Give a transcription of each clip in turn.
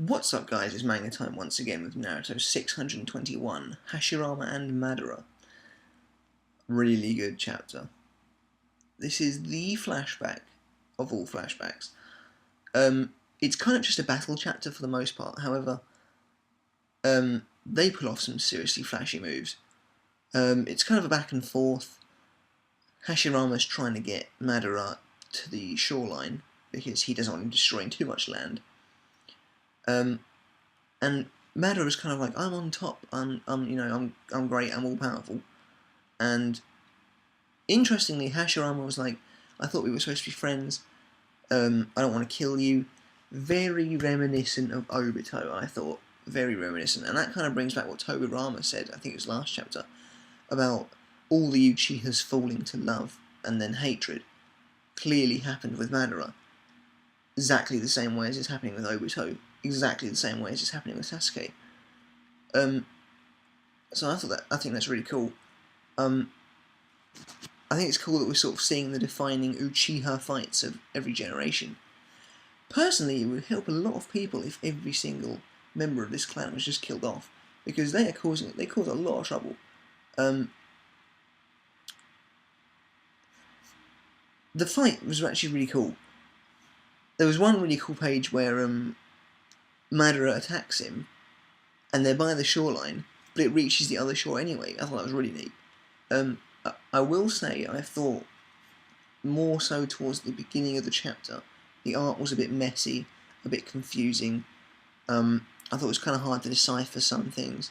What's up guys, it's manga time once again with Naruto 621, Hashirama and Madara. Really good chapter. This is the flashback of all flashbacks. It's kind of just a battle chapter for the most part, however, they pull off some seriously flashy moves. It's kind of a back and forth. Hashirama's trying to get Madara to the shoreline because he doesn't want him destroying too much land. And Madara is kind of like, I'm on top, I'm great, I'm all powerful. And interestingly, Hashirama was like, I thought we were supposed to be friends. I don't want to kill you. Very reminiscent of Obito, I thought. Very reminiscent. And that kind of brings back what Tobirama said, I think it was last chapter, about all the Uchihas falling to love and then hatred. Clearly happened with Madara. Exactly the same way as it's happening with Obito. Exactly the same way as it's happening with Sasuke. So I think that's really cool. I think it's cool that we're sort of seeing the defining Uchiha fights of every generation. Personally, it would help a lot of people if every single member of this clan was just killed off, because they cause a lot of trouble. The fight was actually really cool. There was one really cool page where Madara attacks him, and they're by the shoreline, but it reaches the other shore anyway. I thought that was really neat. I will say I thought more so towards the beginning of the chapter, the art was a bit messy, a bit confusing. I thought it was kind of hard to decipher some things.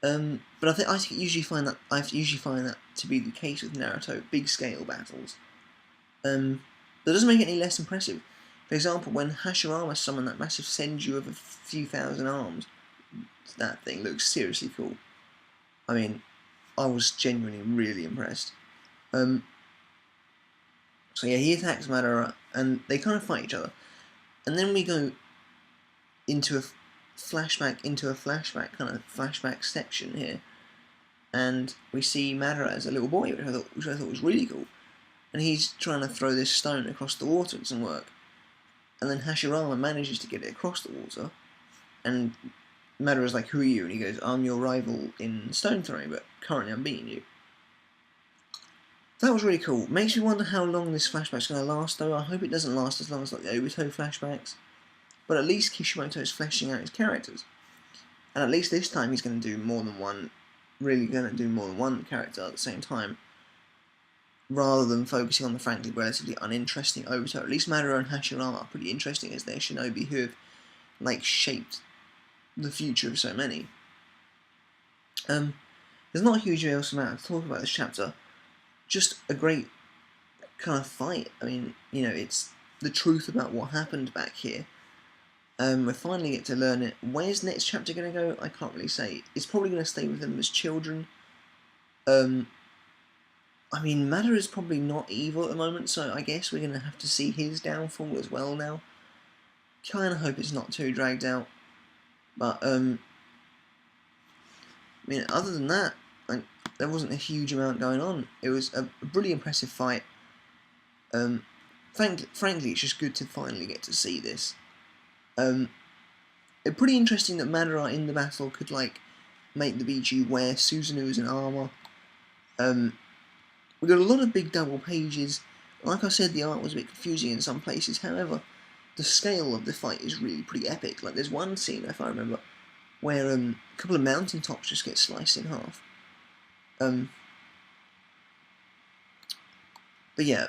But I usually find that to be the case with Naruto big scale battles. That doesn't make it any less impressive. For example, when Hashirama summoned that massive Senju of a few thousand arms, that thing looks seriously cool. I mean, I was genuinely really impressed. So yeah, he attacks Madara, and they kind of fight each other. And then we go into a flashback kind of flashback section here, and we see Madara as a little boy, which I thought was really cool. And he's trying to throw this stone across the water. It doesn't work. And then Hashirama manages to get it across the water, and Madara's like, who are you? And he goes, I'm your rival in stone throwing, but currently I'm beating you. That was really cool. Makes me wonder how long this flashback's going to last, though. I hope it doesn't last as long as like the Obito flashbacks. But at least Kishimoto's fleshing out his characters. And at least this time he's going to do more than one, really going to do more than one character at the same time, rather than focusing on the frankly relatively uninteresting Obito. At least Madara and Hashirama are pretty interesting as they're shinobi who have, like, shaped the future of so many. There's not a huge amount to talk about this chapter. Just a great kind of fight. I mean, it's the truth about what happened back here. We finally get to learn it. Where's the next chapter going to go? I can't really say. It's probably going to stay with them as children. I mean, Madara is probably not evil at the moment, so I guess we're going to have to see his downfall as well now. Kind of hope it's not too dragged out. But, I mean, other than that, there wasn't a huge amount going on. It was a really impressive fight. Frankly, it's just good to finally get to see this. It's pretty interesting that Madara in the battle could, like, make the Biju wear Susanoo as an armor. We got a lot of big double pages. Like I said, the art was a bit confusing in some places. However, the scale of the fight is really pretty epic. Like, there's one scene, if I remember, where a couple of mountaintops just get sliced in half. But yeah,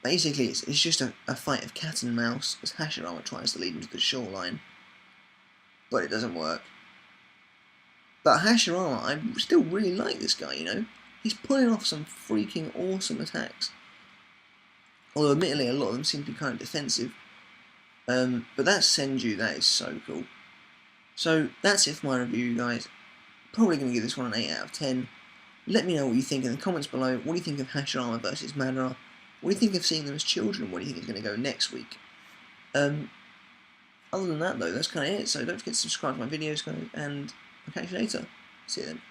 basically it's just a fight of cat and mouse as Hashirama tries to lead him to the shoreline, but it doesn't work. But Hashirama, I still really like this guy, He's pulling off some freaking awesome attacks. Although admittedly a lot of them seem to be kind of defensive. But that's Senju, that is so cool. So that's it for my review, guys. Probably going to give this one an 8 out of 10. Let me know what you think in the comments below. What do you think of Hashirama versus Madara? What do you think of seeing them as children? What do you think is going to go next week? Other than that, though, that's kind of it. So don't forget to subscribe to my videos, guys, and I'll catch you later. See you then.